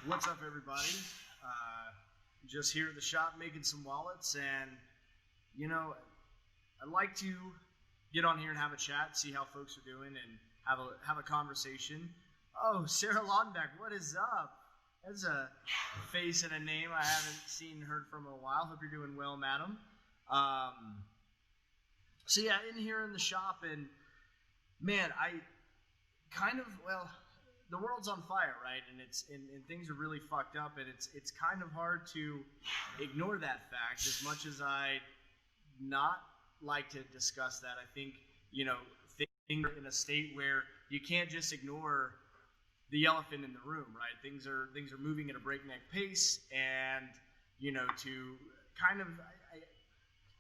What's up, everybody? Just here at the shop making some wallets, and I'd like to get on here and have a chat, see how folks are doing, and have a conversation. Oh, Sarah Laudenbeck, what is up? That's a face and a name I haven't seen and heard from in a while. Hope you're doing well, madam. So yeah, in here in the shop, and man, the world's on fire, right? And things are really fucked up, and it's kind of hard to ignore that fact. As much as I not like to discuss that, I think things are in a state where you can't just ignore the elephant in the room, right? Things are moving at a breakneck pace, and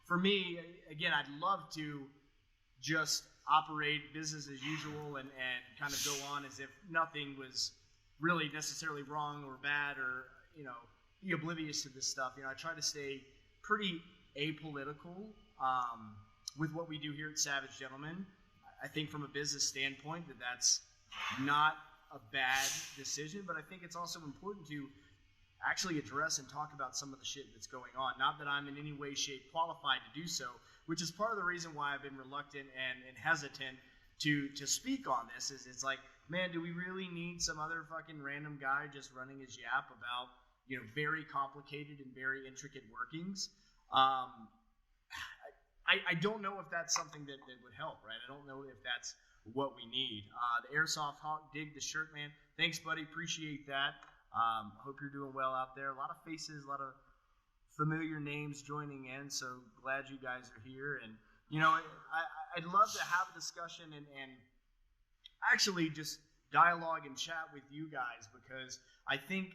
for me, again, I'd love to just operate business as usual and kind of go on as if nothing was really necessarily wrong or bad, or be oblivious to this stuff. I try to stay pretty apolitical with what we do here at Savage Gentlemen. I think from a business standpoint that's not a bad decision, but I think it's also important to actually address and talk about some of the shit that's going on. Not that I'm in any way, shape qualified to do so, which is part of the reason why I've been reluctant and hesitant to speak on this. Is it's like, man, do we really need some other fucking random guy just running his yap about very complicated and very intricate workings? I don't know if that's something that would help, right? I don't know if that's what we need. The Airsoft Hawk, dig the shirt, man. Thanks, buddy. Appreciate that. Hope you're doing well out there. A lot of faces, a lot of familiar names joining in, so glad you guys are here. And I'd love to have a discussion and actually just dialogue and chat with you guys, because I think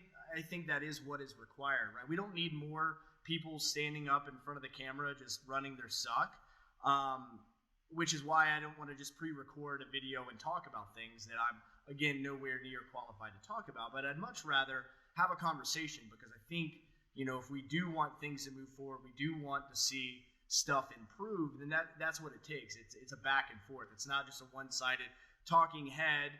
that is what is required, right? We don't need more people standing up in front of the camera just running their suck, which is why I don't want to just pre-record a video and talk about things that I'm, again, nowhere near qualified to talk about. But I'd much rather have a conversation, because I think if we do want things to move forward, we do want to see stuff improve, then that's what it takes. It's a back and forth. It's not just a one-sided talking head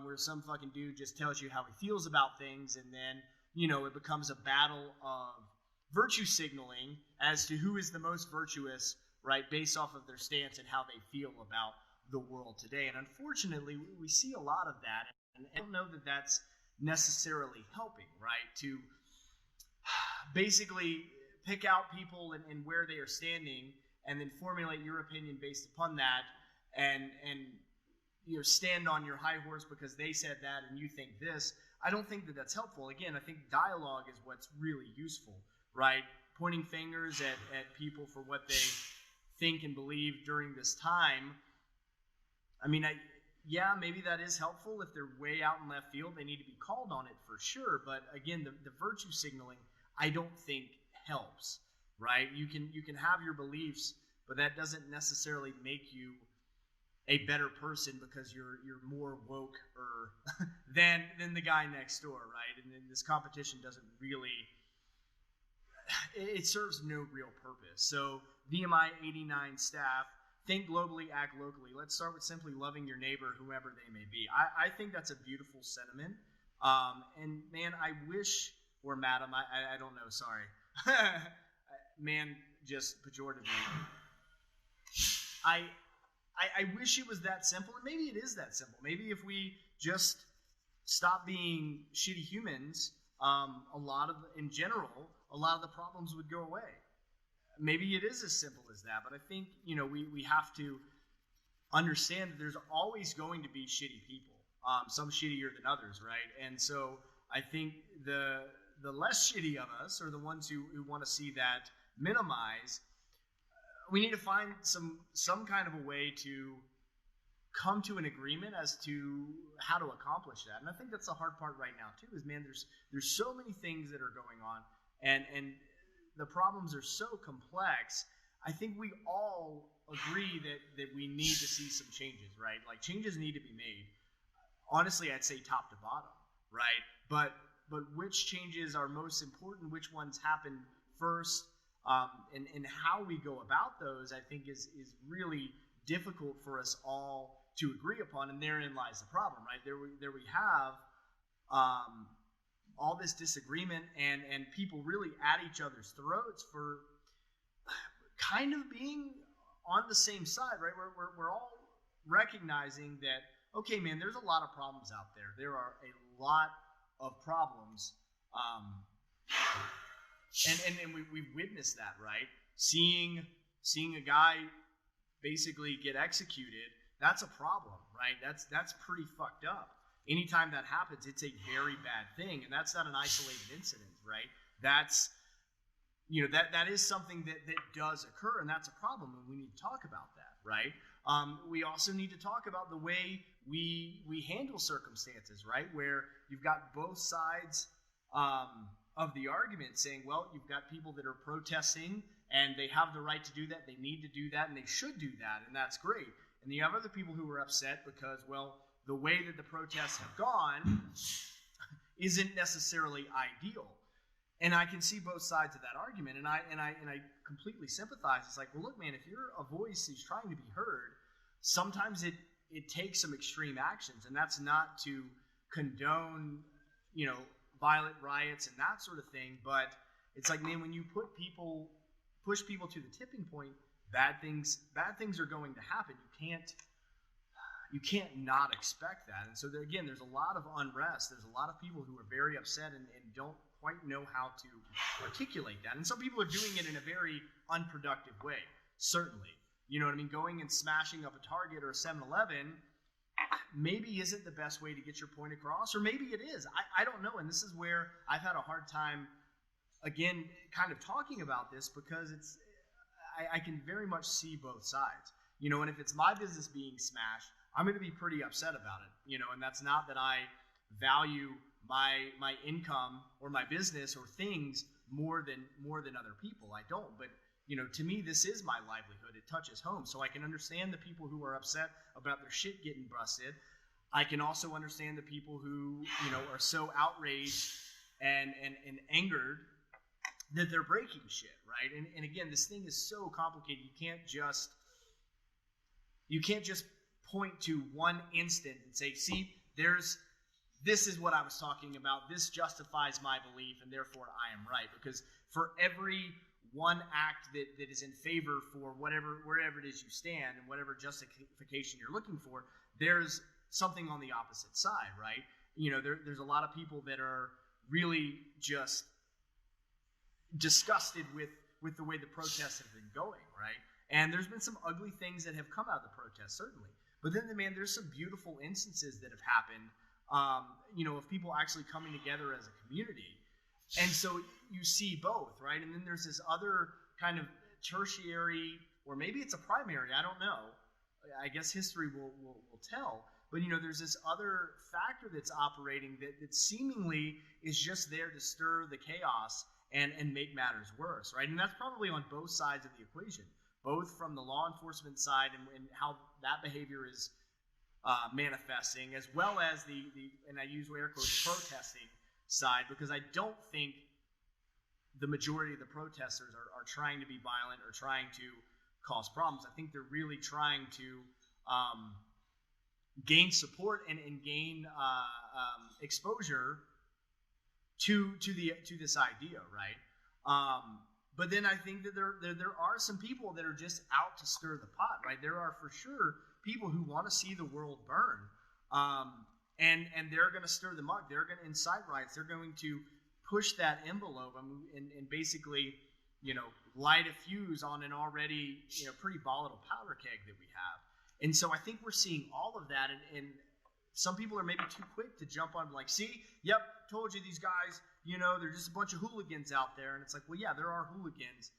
where some fucking dude just tells you how he feels about things, and then it becomes a battle of virtue signaling as to who is the most virtuous, right, based off of their stance and how they feel about the world today. And unfortunately, we see a lot of that, and I don't know that that's necessarily helping, right, to basically pick out people and where they are standing, and then formulate your opinion based upon that, and stand on your high horse because they said that and you think this. I don't think that that's helpful. Again, I think dialogue is what's really useful, right? Pointing fingers at people for what they think and believe during this time. I mean, maybe that is helpful. If they're way out in left field, they need to be called on it for sure. But again, the virtue signaling, I don't think helps, right? You can have your beliefs, but that doesn't necessarily make you a better person because you're more woke than the guy next door, right? And then this competition doesn't really, it serves no real purpose. So VMI 89 staff, think globally, act locally. Let's start with simply loving your neighbor, whoever they may be. I think that's a beautiful sentiment. And man, I wish, or madam, I don't know, sorry. Man, just pejoratively. I wish it was that simple, and maybe it is that simple. Maybe if we just stop being shitty humans, in general, a lot of the problems would go away. Maybe it is as simple as that, but I think, we have to understand that there's always going to be shitty people, some shittier than others, right? And so I think the less shitty of us, or the ones who want to see that minimize, we need to find some kind of a way to come to an agreement as to how to accomplish that. And I think that's the hard part right now too, is, man, there's so many things that are going on, and the problems are so complex. I think we all agree that we need to see some changes, right? Like, changes need to be made. Honestly, I'd say top to bottom, right? But which changes are most important, which ones happen first, and how we go about those, I think is really difficult for us all to agree upon, and therein lies the problem, right? There we have all this disagreement and people really at each other's throats for kind of being on the same side, right? We're all recognizing that, okay, man, there's a lot of problems out there. There are a lot of problems. And we've witnessed that, right? Seeing a guy basically get executed, that's a problem, right? That's pretty fucked up. Anytime that happens, it's a very bad thing, and that's not an isolated incident, right? That's, that is something that does occur, and that's a problem, and we need to talk about that, right? We also need to talk about the way we handle circumstances, right? Where you've got both sides of the argument saying, well, you've got people that are protesting, and they have the right to do that, they need to do that, and they should do that, and that's great. And you have other people who are upset because, well, the way that the protests have gone isn't necessarily ideal. And I can see both sides of that argument, and I completely sympathize. It's like, well, look, man, if you're a voice who's trying to be heard, sometimes it takes some extreme actions, and that's not to condone, violent riots and that sort of thing. But it's like, man, when you push people to the tipping point, bad things are going to happen. You can't not expect that. And so again, there's a lot of unrest. There's a lot of people who are very upset and don't quite know how to articulate that. And some people are doing it in a very unproductive way, certainly. You know what I mean? Going and smashing up a Target or a 7-Eleven maybe isn't the best way to get your point across, or maybe it is. I don't know. And this is where I've had a hard time, again, kind of talking about this, because I can very much see both sides. And if it's my business being smashed, I'm going to be pretty upset about it, and that's not that I value my income or my business or things more than other people. I don't, but to me, this is my livelihood. It touches home, so I can understand the people who are upset about their shit getting busted. I can also understand the people who are so outraged and angered that they're breaking shit, right? And again, this thing is so complicated. You can't just point to one instant and say, see, this is what I was talking about. This justifies my belief, and therefore I am right. Because for every one act that is in favor for wherever it is you stand and whatever justification you're looking for, there's something on the opposite side, right? There's a lot of people that are really just disgusted with the way the protests have been going, right? And there's been some ugly things that have come out of the protests, certainly. But then, man, there's some beautiful instances that have happened, of people actually coming together as a community. And so you see both, right? And then there's this other kind of tertiary, or maybe it's a primary, I don't know. I guess history will tell. But, there's this other factor that's operating that seemingly is just there to stir the chaos and make matters worse, right? And that's probably on both sides of the equation, both from the law enforcement side and how that behavior is manifesting, as well as the and I use air quotes, protesting side, because I don't think the majority of the protesters are trying to be violent or trying to cause problems. I think they're really trying to gain support and gain exposure to this idea, right? But then I think that there are some people that are just out to stir the pot, right? There are for sure people who want to see the world burn, and they're going to stir them up. They're going to incite riots. They're going to push that envelope and basically, light a fuse on an already, pretty volatile powder keg that we have. And so I think we're seeing all of that, and some people are maybe too quick to jump on, like, see, yep, told you these guys, they're just a bunch of hooligans out there. And it's like, well, yeah, there are hooligans,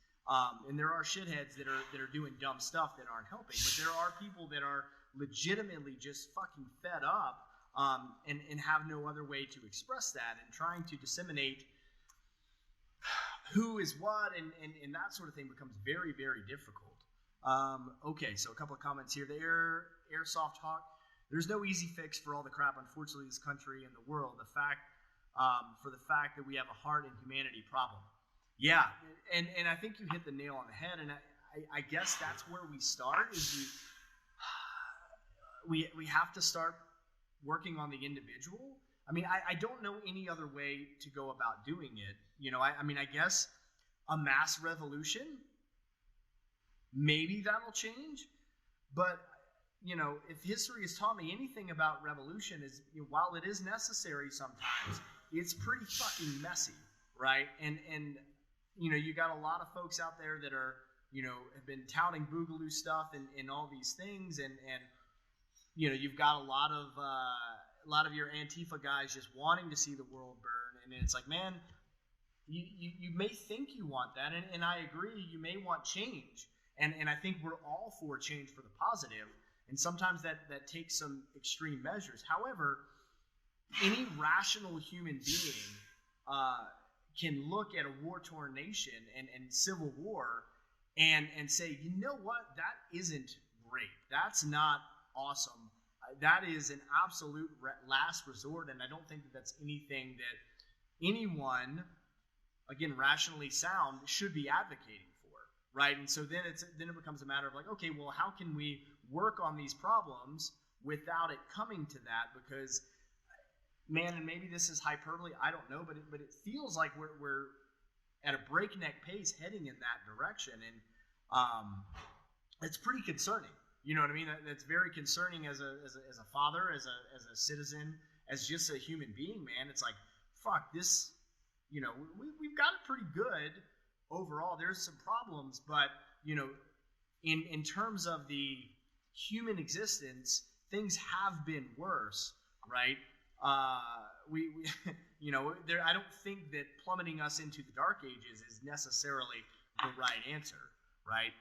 and there are shitheads that are doing dumb stuff that aren't helping. But there are people that are legitimately just fucking fed up, and have no other way to express that, and trying to disseminate who is what, and that sort of thing becomes very, very difficult. Okay, so a couple of comments here. The airsoft hawk. There's no easy fix for all the crap, unfortunately, this country and the world. For the fact that we have a heart and humanity problem. Yeah, and I think you hit the nail on the head, and I guess that's where we start, is we have to start working on the individual, I mean, I don't know any other way to go about doing it. I mean, I guess a mass revolution, maybe that'll change. But, if history has taught me anything about revolution is, while it is necessary sometimes, it's pretty fucking messy, right? And you got a lot of folks out there that are, have been touting boogaloo stuff and all these things, and you've got a lot of your Antifa guys just wanting to see the world burn, and it's like, man, you may think you want that, and I agree, you may want change, and I think we're all for change for the positive, and sometimes that takes some extreme measures. However, any rational human being can look at a war-torn nation and civil war and say, you know what, that isn't great. That's not awesome. That is an absolute last resort, and I don't think that that's anything that anyone, again, rationally sound, should be advocating for, right? And so then it becomes a matter of like, okay, well, how can we work on these problems without it coming to that? Because, man, and maybe this is hyperbole, I don't know, but it feels like we're at a breakneck pace heading in that direction, and it's pretty concerning. You know what I mean? That's very concerning as a father, as a citizen, as just a human being, man. It's like, fuck, this, we've got it pretty good overall. There's some problems, but, in terms of the human existence, things have been worse, right? We I don't think that plummeting us into the dark ages is necessarily the right answer, right?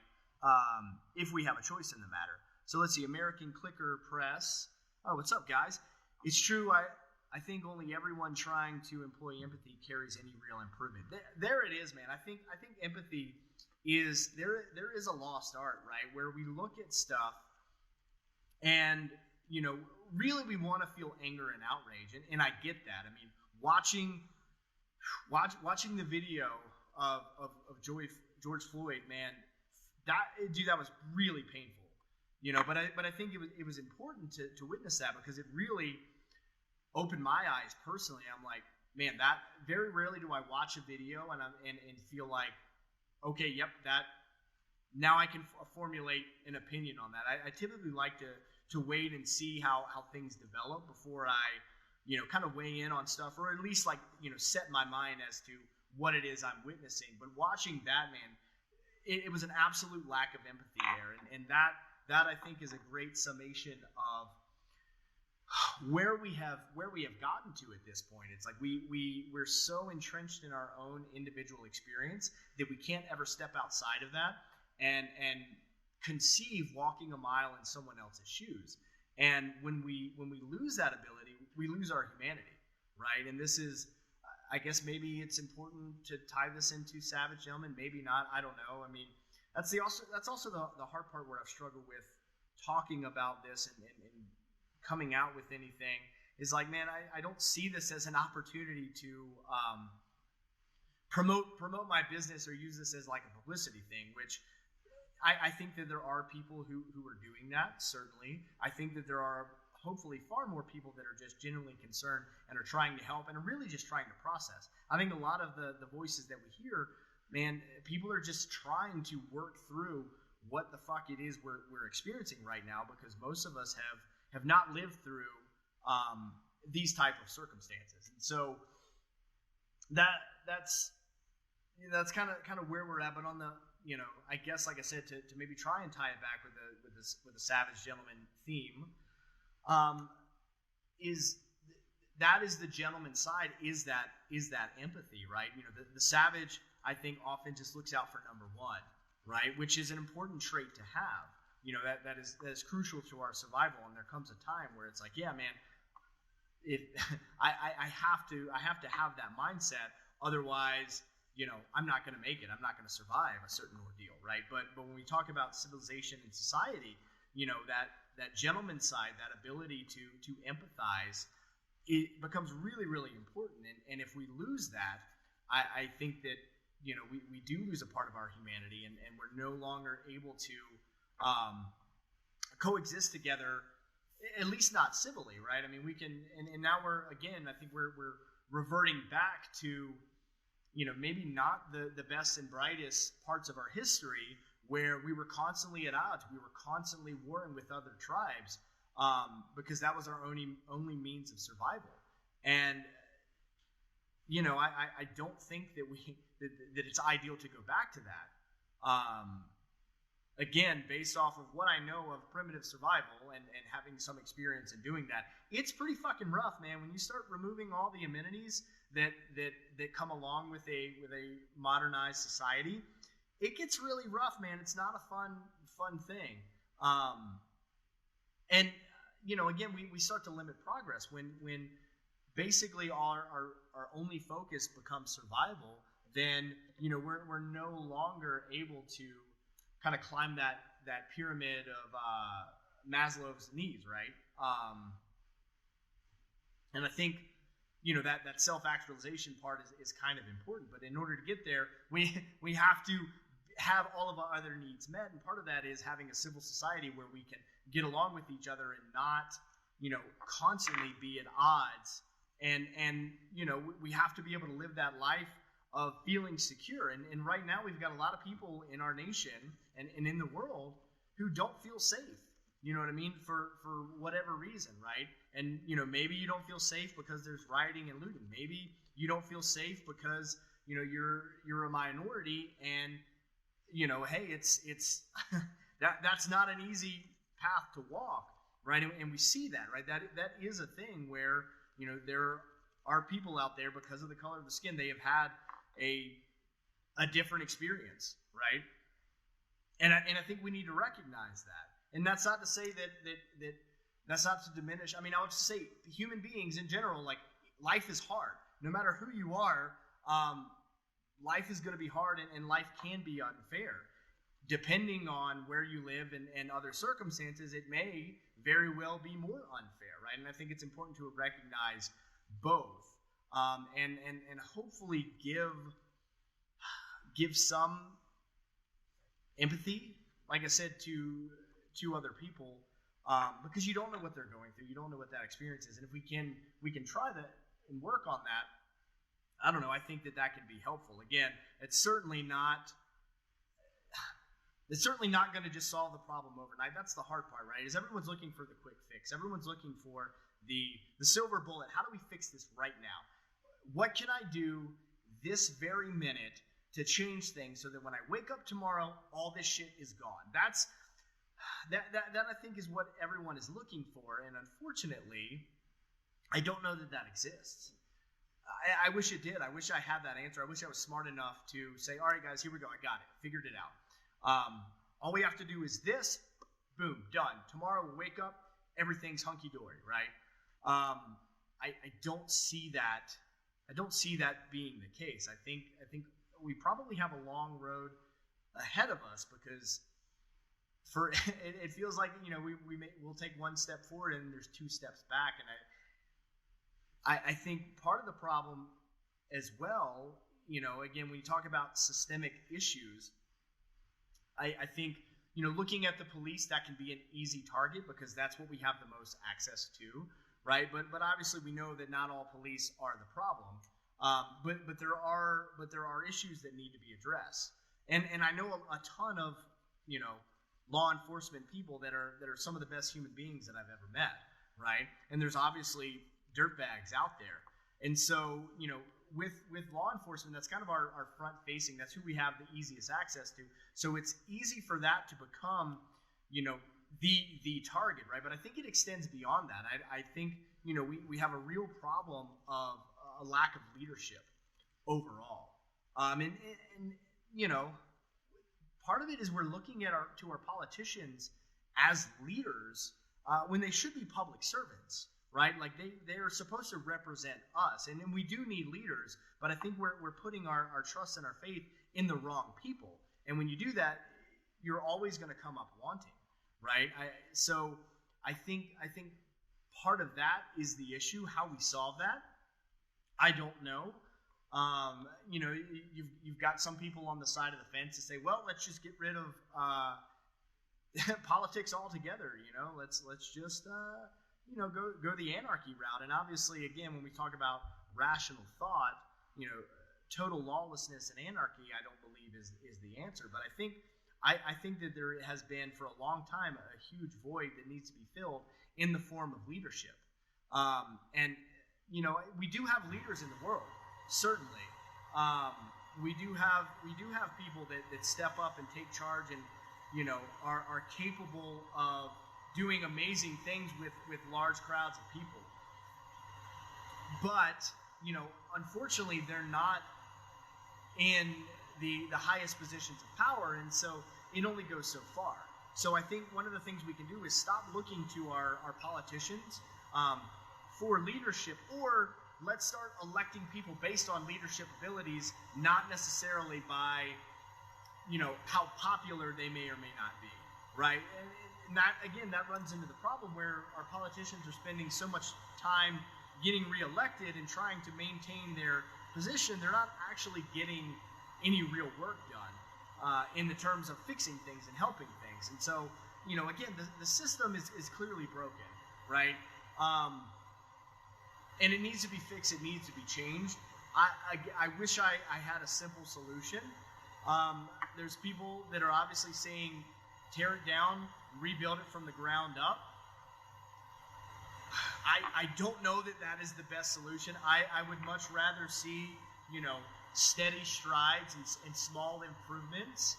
If we have a choice in the matter. So let's see, American Clicker Press. Oh, what's up, guys? It's true, I think only everyone trying to employ empathy carries any real improvement. There it is, man. I think empathy is, there is a lost art, right? Where we look at stuff and, really we want to feel anger and outrage. And I get that. I mean, watching the video of George Floyd, man, that was really painful, but I think it was important to witness that, because it really opened my eyes personally. I'm like, man, that very rarely do I watch a video and feel like, okay, yep, that now I can formulate an opinion on that. I typically like to wait and see how things develop before I kind of weigh in on stuff, or at least set my mind as to what it is I'm witnessing. But watching that, man, it was an absolute lack of empathy there, and that I think is a great summation of where we have gotten to at this point. It's like we're so entrenched in our own individual experience that we can't ever step outside of that and conceive walking a mile in someone else's shoes. And when we lose that ability, we lose our humanity, right? And this is, I guess maybe it's important to tie this into Savage Gentleman, maybe not, I don't know. I mean, that's also the hard part where I've struggled with talking about this and coming out with anything, is like, man, I don't see this as an opportunity to promote my business or use this as like a publicity thing, which I think that there are people who are doing that, certainly. I think that there are hopefully far more people that are just genuinely concerned and are trying to help and are really just trying to process. I think a lot of the voices that we hear, man, people are just trying to work through what the fuck it is we're experiencing right now, because most of us have not lived through these type of circumstances. And so that's kind of where we're at. But on the, I guess, like I said, to maybe try and tie it back with the Savage Gentleman theme, is the gentleman side, is that empathy, right? The savage, I think, often just looks out for number one, right? Which is an important trait to have. That is crucial to our survival. And there comes a time where it's like, yeah, man, I have to have that mindset. Otherwise, I'm not going to make it. I'm not going to survive a certain ordeal, right? But when we talk about civilization and society, that gentleman side, that ability to empathize, it becomes really, really important. And if we lose that, I think that, we do lose a part of our humanity, and we're no longer able to coexist together at least not civilly, right? I mean, we can, and now I think we're reverting back to, maybe not the best and brightest parts of our history, where we were constantly at odds. We were constantly warring with other tribes, because that was our only means of survival. And, I don't think that that it's ideal to go back to that. Again, based off of what I know of primitive survival and having some experience in doing that, it's pretty fucking rough, man. When you start removing all the amenities that come along with a modernized society, it gets really rough, man. It's not a fun thing. And again, we start to limit progress when basically our only focus becomes survival. Then we're no longer able to kind of climb that pyramid of Maslow's needs, right? And I think that self-actualization part is kind of important. But in order to get there, we have to have all of our other needs met, and part of that is having a civil society where we can get along with each other and not constantly be at odds. And we have to be able to live that life of feeling secure. And right now we've got a lot of people in our nation and in the world who don't feel safe. You know what I mean? For whatever reason, right? And maybe you don't feel safe because there's rioting and looting. Maybe you don't feel safe because you're a minority, and hey, it's that's not an easy path to walk, right? And we see that, right? That is a thing where there are people out there, because of the color of the skin, they have had a different experience, right? And I think we need to recognize that. And that's not to say that that's not to diminish. I mean, I would just say human beings in general, like, life is hard. No matter who you are, life is going to be hard, and life can be unfair. Depending on where you live and other circumstances, it may very well be more unfair, right? And I think it's important to recognize both, and hopefully give some empathy, like I said, to other people, because you don't know what they're going through. You don't know what that experience is. And if we can try that and work on that, I don't know, I think that can be helpful. Again, it's certainly not going to just solve the problem overnight. That's the hard part, right? Is everyone's looking for the quick fix. Everyone's looking for the silver bullet. How do we fix this right now? What can I do this very minute to change things so that when I wake up tomorrow, all this shit is gone? That I think is what everyone is looking for, and unfortunately, I don't know that exists. I wish it did. I wish I had that answer. I wish I was smart enough to say, all right, guys, here we go. I got it. Figured it out. All we have to do is this. Boom, done. Tomorrow we'll wake up. Everything's hunky-dory, right? I don't see that. I don't see that being the case. I think we probably have a long road ahead of us, because it feels like we'll take one step forward and there's two steps back, and I think part of the problem as well, again, when you talk about systemic issues, I think looking at the police, that can be an easy target because that's what we have the most access to, right? But obviously we know that not all police are the problem. But there are issues that need to be addressed. And I know a ton of law enforcement people that are some of the best human beings that I've ever met, right? And there's obviously dirtbags out there. And so, with law enforcement, that's kind of our front facing. That's who we have the easiest access to. So it's easy for that to become, the target, right? But I think it extends beyond that. I think, we have a real problem of a lack of leadership overall. And part of it is we're looking at our politicians as leaders when they should be public servants, right? Like they're supposed to represent us, and we do need leaders, but I think we're putting our trust and our faith in the wrong people. And when you do that, you're always going to come up wanting, right? So I think part of that is the issue. How we solve that, I don't know. You've got some people on the side of the fence to say, well, let's just get rid of politics altogether. Let's just go the anarchy route. And obviously, again, when we talk about rational thought, total lawlessness and anarchy, I don't believe is the answer. But I think that there has been for a long time a huge void that needs to be filled in the form of leadership. And we do have leaders in the world, certainly. We do have people that step up and take charge and are capable of doing amazing things with large crowds of people. But unfortunately, they're not in the highest positions of power, and so it only goes so far. So I think one of the things we can do is stop looking to our politicians for leadership, or let's start electing people based on leadership abilities, not necessarily by how popular they may or may not be, right? And that runs into the problem where our politicians are spending so much time getting reelected and trying to maintain their position. They're not actually getting any real work done in the terms of fixing things and helping things. And so, again, the system is clearly broken, right? And it needs to be fixed. It needs to be changed. I wish I had a simple solution. There's people that are obviously saying tear it down, rebuild it from the ground up. I don't know that is the best solution. I would much rather see, steady strides and small improvements.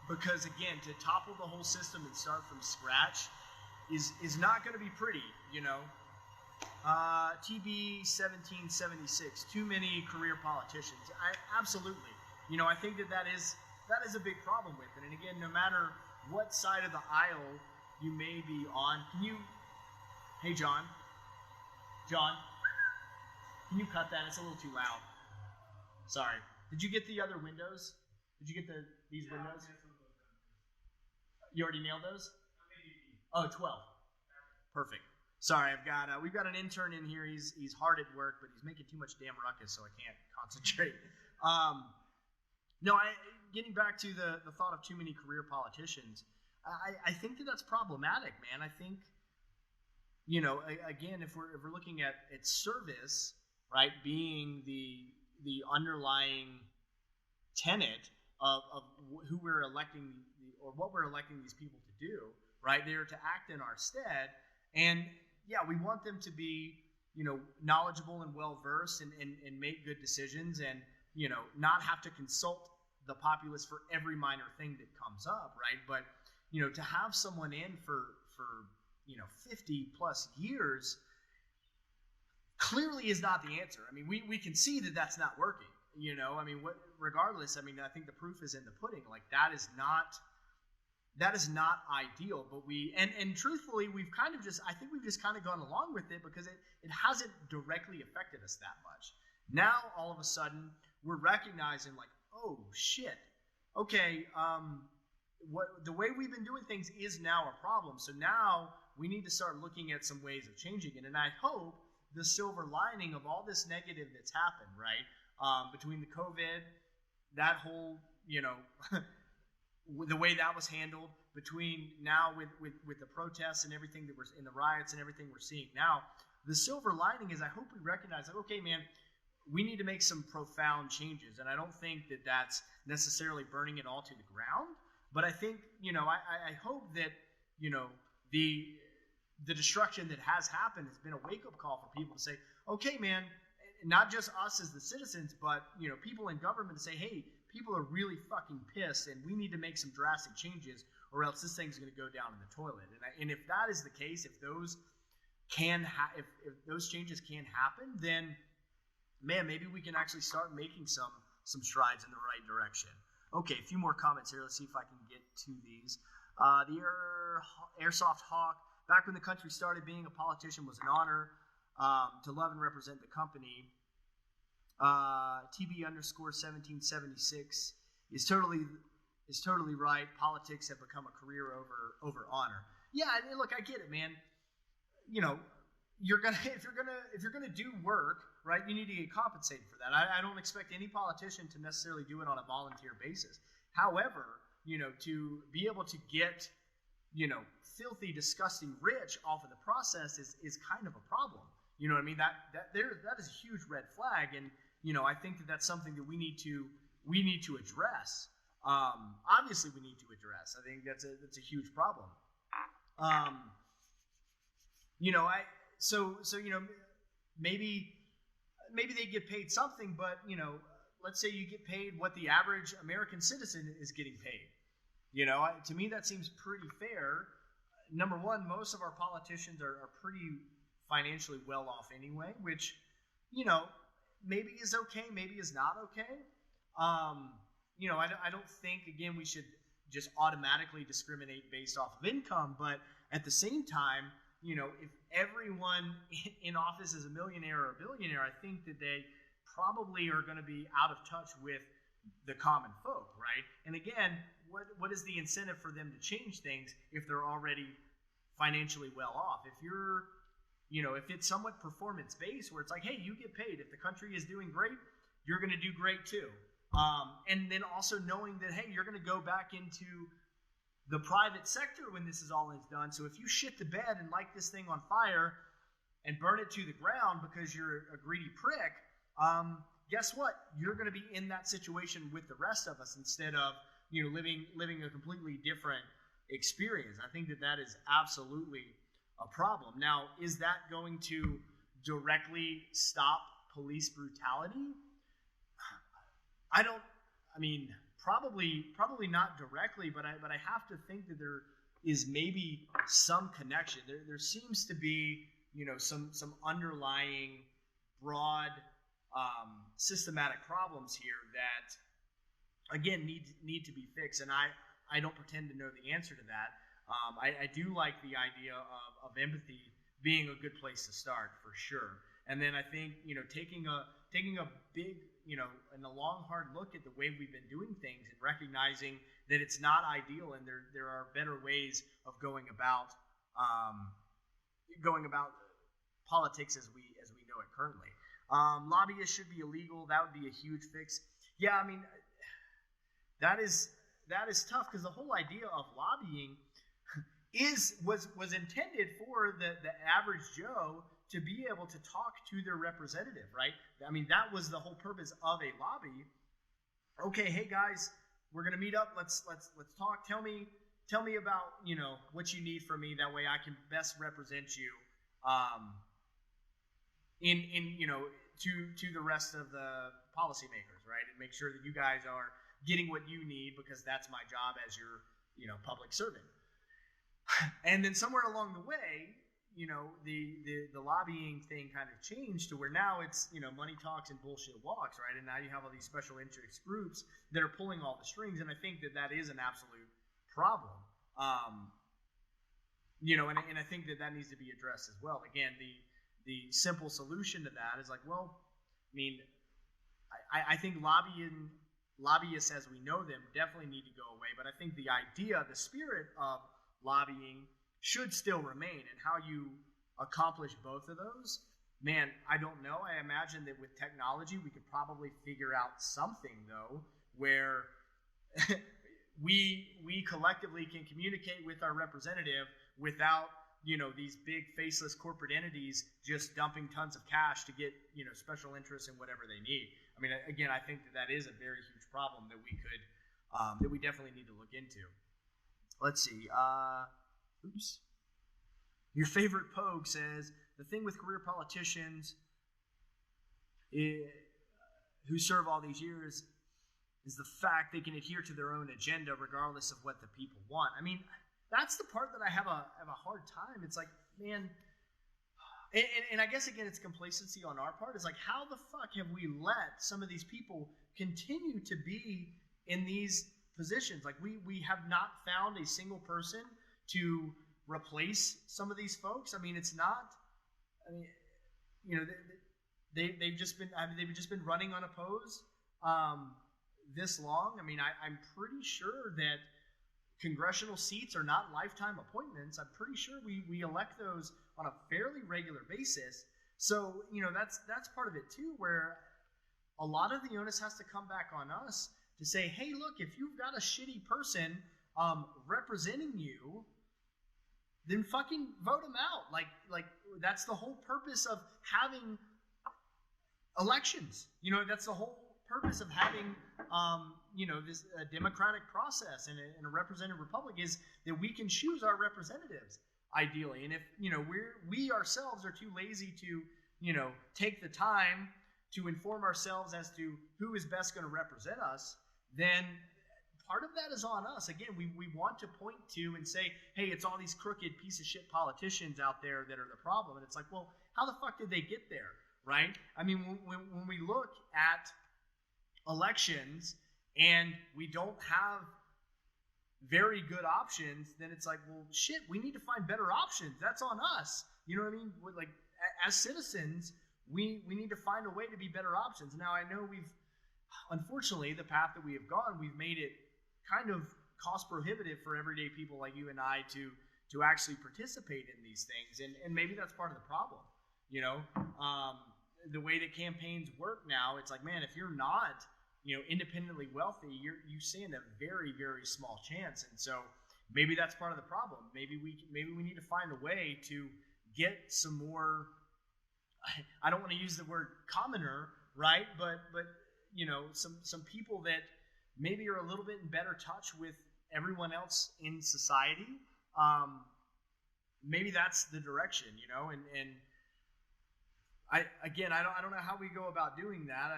Because again, to topple the whole system and start from scratch is not going to be pretty, TB 1776, too many career politicians. Absolutely. I think that is a big problem with it. And again, no matter what side of the aisle you may be on, hey John, can you cut that? It's a little too loud. Sorry. Did you get the other windows? Did you get these windows? You already nailed those? Oh, 12. Perfect. Sorry, we've got an intern in here. He's hard at work, but he's making too much damn ruckus, so I can't concentrate. Getting back to the thought of too many career politicians, I think that's problematic, man. I think, again, if we're looking at service, right, being the underlying tenet of who we're electing or what we're electing these people to do, right? They're to act in our stead, and yeah, we want them to be, knowledgeable and well-versed and make good decisions and, not have to consult the populace for every minor thing that comes up, right? But, to have someone in for 50 plus years clearly is not the answer. I mean, we can see that that's not working, regardless, I think the proof is in the pudding. Like that is not ideal, but and truthfully, we've just kind of gone along with it because it hasn't directly affected us that much. Now, all of a sudden, we're recognizing like, oh shit, okay, the way we've been doing things is now a problem. So now we need to start looking at some ways of changing it. And I hope the silver lining of all this negative that's happened, right, between the COVID, that whole, the way that was handled, between now with the protests and everything that was in the riots and everything we're seeing now, the silver lining is I hope we recognize that, okay, man, we need to make some profound changes. And I don't think that that's necessarily burning it all to the ground, but I think, I hope that, the destruction that has happened has been a wake-up call for people to say, okay, man, not just us as the citizens, but, people in government to say, hey, people are really fucking pissed and we need to make some drastic changes or else this thing's going to go down in the toilet. And if that is the case, if those if those changes can happen, then, man, maybe we can actually start making some strides in the right direction. Okay, a few more comments here. Let's see if I can get to these. The Airsoft Hawk. Back when the country started, being a politician was an honor. To love and represent the company. TB _ 1776 is totally right. Politics have become a career over honor. Yeah, look, I get it, man. If you're gonna do work, right, you need to get compensated for that. I don't expect any politician to necessarily do it on a volunteer basis. However, to be able to get, filthy, disgusting rich off of the process is kind of a problem. You know what I mean? That is a huge red flag, and I think that that's something that we need to address. Obviously, we need to address. I think that's a huge problem. Maybe they get paid something, but let's say you get paid what the average American citizen is getting paid. To me that seems pretty fair. Number one, most of our politicians are pretty financially well off anyway, which maybe is okay, maybe is not okay. I don't think, again, we should just automatically discriminate based off of income, but at the same time, if everyone in office is a millionaire or a billionaire, I think that they probably are going to be out of touch with the common folk, right? And again, what is the incentive for them to change things if they're already financially well off? If you're, if it's somewhat performance-based, where it's like, hey, you get paid. If the country is doing great, you're going to do great too. And then also knowing that, hey, you're going to go back into the private sector when this is all is done. So if you shit the bed and light this thing on fire and burn it to the ground because you're a greedy prick, guess what? You're going to be in that situation with the rest of us instead of living a completely different experience. I think that is absolutely a problem. Now, is that going to directly stop police brutality? Probably not directly, but I have to think that there is maybe some connection. There seems to be some underlying broad systematic problems here that again need to be fixed, and I don't pretend to know the answer to that. I do like the idea of empathy being a good place to start for sure, and then I think taking a big and a long hard look at the way we've been doing things and recognizing that it's not ideal and there are better ways of going about politics as we know it currently. Lobbyists should be illegal. That would be a huge fix. Yeah, that is tough because the whole idea of lobbying was intended for the average Joe to be able to talk to their representative, right? That was the whole purpose of a lobby. Okay, hey guys, we're gonna meet up. Let's talk. Tell me about what you need from me. That way I can best represent you to the rest of the policymakers, right? And make sure that you guys are getting what you need because that's my job as your public servant. And then somewhere along the way, the lobbying thing kind of changed to where now it's, money talks and bullshit walks, right? And now you have all these special interest groups that are pulling all the strings, and I think that is an absolute problem. And I think that needs to be addressed as well. Again, the simple solution to that is like, well, I think lobbyists as we know them definitely need to go away, but I think the idea, the spirit of lobbying should still remain, and how you accomplish both of those, man, I don't know. I imagine that with technology we could probably figure out something though where we collectively can communicate with our representative without these big faceless corporate entities just dumping tons of cash to get special interests in whatever they need. Again, I think that is a very huge problem that we definitely need to look into. Let's see. Oops. Your favorite Pogue says, the thing with career politicians who serve all these years is the fact they can adhere to their own agenda regardless of what the people want. That's the part that I have a hard time. It's like, man, and I guess again it's complacency on our part. It's like, how the fuck have we let some of these people continue to be in these positions? Like we have not found a single person to replace some of these folks. It's not. They've just been running unopposed this long. I'm pretty sure that congressional seats are not lifetime appointments. I'm pretty sure we elect those on a fairly regular basis. So that's part of it too, where a lot of the onus has to come back on us to say, hey, look, if you've got a shitty person representing you, then fucking vote them out. Like that's the whole purpose of having elections. That's the whole purpose of having this democratic process and a representative republic, is that we can choose our representatives ideally. And if we ourselves are too lazy to take the time to inform ourselves as to who is best going to represent us, then part of that is on us. Again, we want to point to and say, hey, it's all these crooked piece of shit politicians out there that are the problem. And it's like, well, how the fuck did they get there, right? I mean, when we look at elections and we don't have very good options, then it's like, well, shit, we need to find better options. That's on us. You know what I mean? Like, as citizens, we need to find a way to be better options. Now, I know unfortunately, the path that we have gone, we've made it kind of cost prohibitive for everyday people like you and I to actually participate in these things. And maybe that's part of the problem. The way that campaigns work now, it's like, man, if you're not independently wealthy, you stand a very, very small chance. And so maybe that's part of the problem. Maybe we need to find a way to get some more, I don't want to use the word commoner, right? But some people that maybe are a little bit in better touch with everyone else in society. Maybe that's the direction, and I don't know how we go about doing that.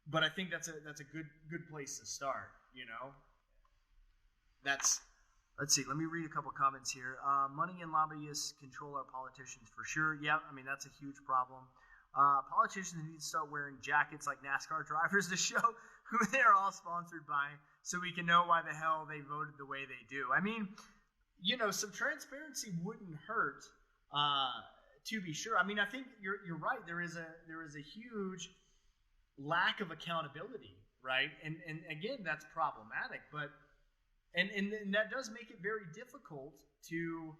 But I think that's a good place to start. Let's see. Let me read a couple comments here. Money and lobbyists control our politicians for sure. Yeah, I mean that's a huge problem. Politicians need to start wearing jackets like NASCAR drivers to show who they're all sponsored by, so we can know why the hell they voted the way they do. I mean, some transparency wouldn't hurt, to be sure. I mean, I think you're right. There is a huge lack of accountability, right? And again, that's problematic, but and that does make it very difficult to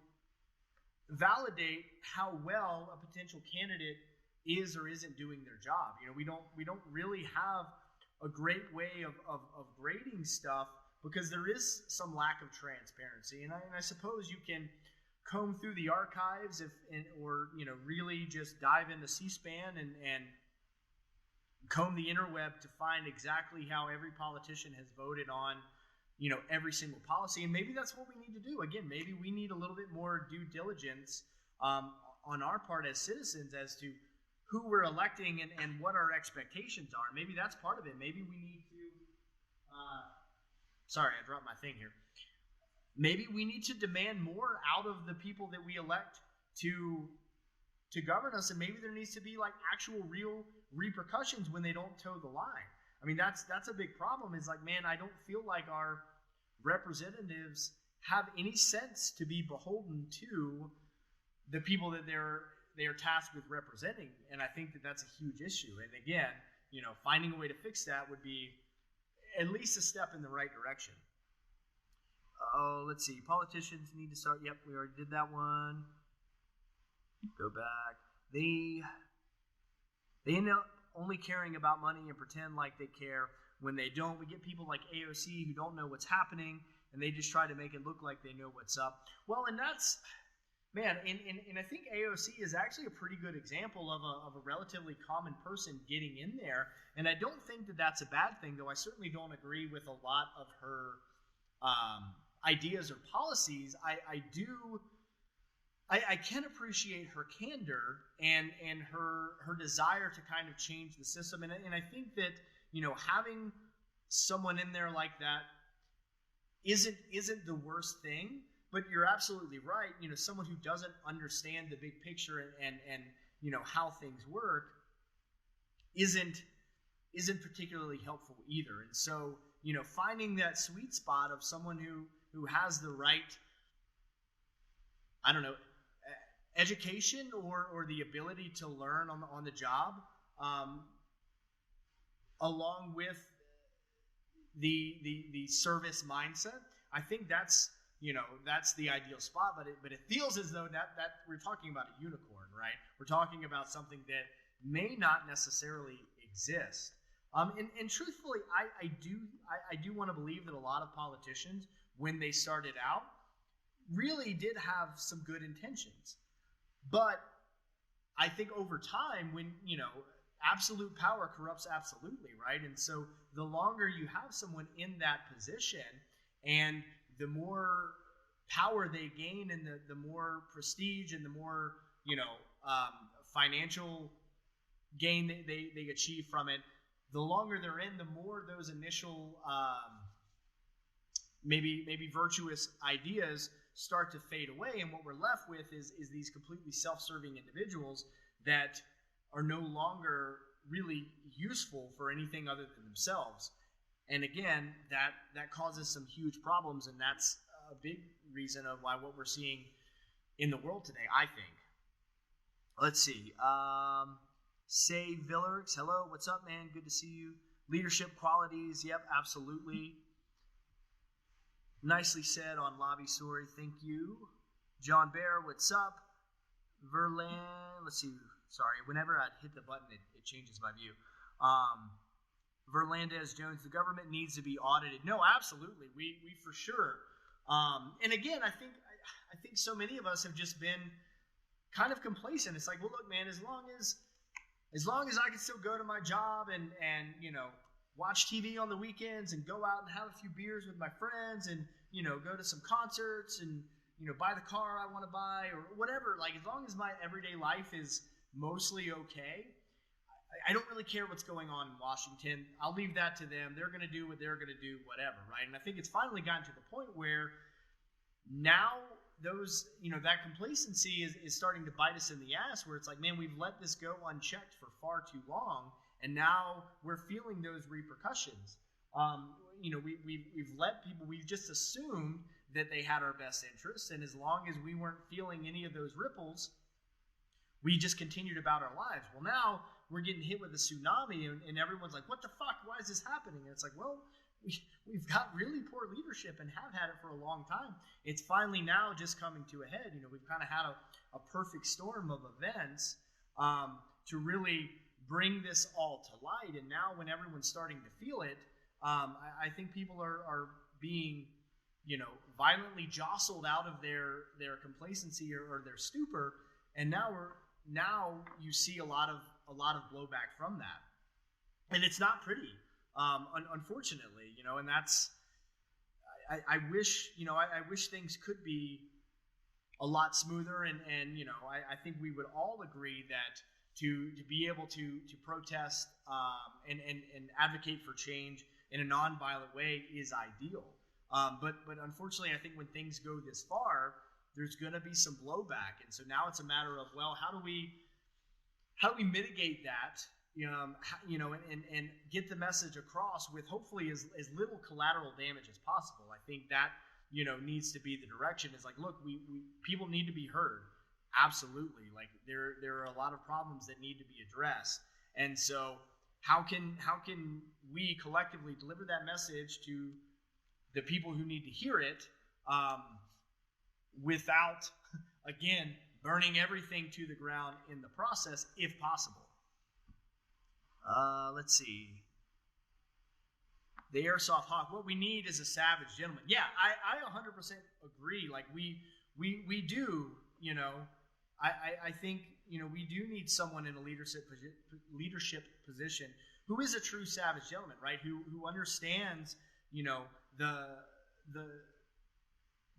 validate how well a potential candidate is or isn't doing their job. We don't really have a great way of grading stuff because there is some lack of transparency. And I suppose you can comb through the archives or really just dive into C-SPAN and comb the interweb to find exactly how every politician has voted on every single policy. And maybe that's what we need to do. Again, maybe we need a little bit more due diligence on our part as citizens as to who we're electing and what our expectations are. Maybe that's part of it. Maybe we need to sorry, I dropped my thing here. Maybe we need to demand more out of the people that we elect to govern us, and maybe there needs to be like actual real repercussions when they don't toe the line. I mean, that's a big problem. Is like, man, I don't feel like our representatives have any sense to be beholden to the people that they are tasked with representing, and I think that that's a huge issue. And again, finding a way to fix that would be at least a step in the right direction. Oh, let's see. Politicians need to start. Yep, we already did that one. Go back. They end up only caring about money and pretend like they care when they don't. We get people like AOC who don't know what's happening, and they just try to make it look like they know what's up. Well, and that's, man, and I think AOC is actually a pretty good example of a relatively common person getting in there. And I don't think that that's a bad thing, though I certainly don't agree with a lot of her ideas or policies. I can appreciate her candor and her desire to kind of change the system. And I think that, having someone in there like that isn't the worst thing. But you're absolutely right. Someone who doesn't understand the big picture and how things work isn't particularly helpful either. And so, finding that sweet spot of someone who has the right, I don't know, education or the ability to learn on the job, along with the service mindset, I think that's the ideal spot. But it feels as though that we're talking about a unicorn, right? We're talking about something that may not necessarily exist. And truthfully, I do want to believe that a lot of politicians, when they started out, really did have some good intentions. But I think over time, when, absolute power corrupts absolutely, right? And so the longer you have someone in that position, and the more power they gain, and the more prestige and the more, financial gain they achieve from it, the longer they're in, the more those initial maybe virtuous ideas start to fade away, and what we're left with is these completely self-serving individuals that are no longer really useful for anything other than themselves. And again, that causes some huge problems, and that's a big reason of why what we're seeing in the world today, I think. Let's see. Say Villarks, hello, what's up, man? Good to see you. Leadership qualities, yep, absolutely. Nicely said on Lobby Story, thank you. John Bear, what's up? Verlan, let's see, sorry, whenever I hit the button, it changes my view. Verlandez Jones, the government needs to be audited. No, absolutely, we for sure. And again, I think so many of us have just been kind of complacent. It's like, well, look, man, as long as I can still go to my job and watch TV on the weekends and go out and have a few beers with my friends and go to some concerts and buy the car I want to buy or whatever, like as long as my everyday life is mostly okay, I don't really care what's going on in Washington. I'll leave that to them. They're going to do what they're going to do, whatever, right? And I think it's finally gotten to the point where now those, that complacency is starting to bite us in the ass, where it's like, man, we've let this go unchecked for far too long, and now we're feeling those repercussions. We've let people, we've just assumed that they had our best interests, and as long as we weren't feeling any of those ripples, we just continued about our lives. Well, now we're getting hit with a tsunami, and everyone's like, what the fuck? Why is this happening? And it's like, well, we've got really poor leadership and have had it for a long time. It's finally now just coming to a head. We've kind of had a perfect storm of events to really bring this all to light. And now when everyone's starting to feel it, I think people are being, violently jostled out of their complacency or their stupor. And now you see a lot of blowback from that, and it's not pretty. Unfortunately, and that's, I wish, I wish things could be a lot smoother, and I think we would all agree that to be able to protest and advocate for change in a nonviolent way is ideal. But unfortunately, I think when things go this far, there's going to be some blowback, and so now it's a matter of, well, how do we mitigate that? And get the message across with hopefully as little collateral damage as possible. I think that, needs to be the direction. Is like, look, we people need to be heard. Absolutely. Like there are a lot of problems that need to be addressed. And so how can we collectively deliver that message to the people who need to hear it, without, again, burning everything to the ground in the process, if possible? Let's see. The Airsoft Hawk. What we need is a savage gentleman. Yeah, I 100% agree. Like we do. I think we do need someone in a leadership position who is a true savage gentleman, right? Who understands the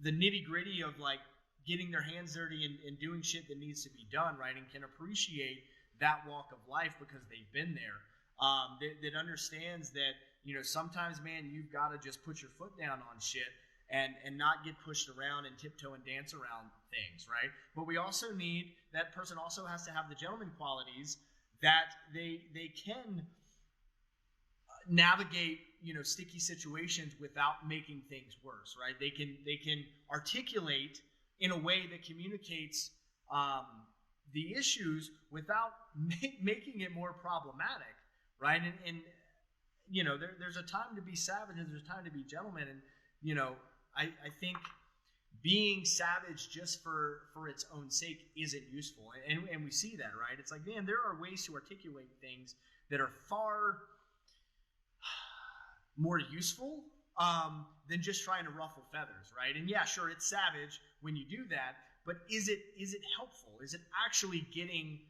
nitty gritty of like getting their hands dirty and doing shit that needs to be done, right? And can appreciate that walk of life because they've been there. That understands that, sometimes, man, you've got to just put your foot down on shit and not get pushed around and tiptoe and dance around things, right? But we also need, that person also has to have the gentleman qualities that they can navigate, sticky situations without making things worse, right? They can articulate in a way that communicates the issues without making it more problematic, right? And there's a time to be savage and there's a time to be gentleman. And I think being savage just for its own sake isn't useful, and we see that, right? It's like, man, there are ways to articulate things that are far more useful than just trying to ruffle feathers, right? And yeah, sure, it's savage when you do that, but is it helpful? Is it actually getting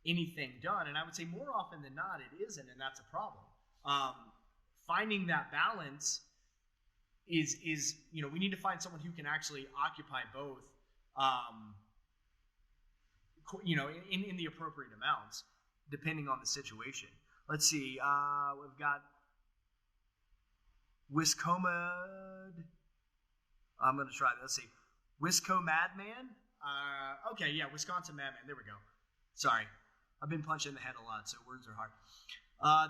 anything done? And I would say more often than not, it isn't, and that's a problem. Finding that balance is we need to find someone who can actually occupy both, in the appropriate amounts, depending on the situation. Let's see. We've got Wiscomad. I'm going to try that. Let's see. Wisco Madman. Okay, yeah, Wisconsin Madman. There we go. Sorry. I've been punched in the head a lot, so words are hard.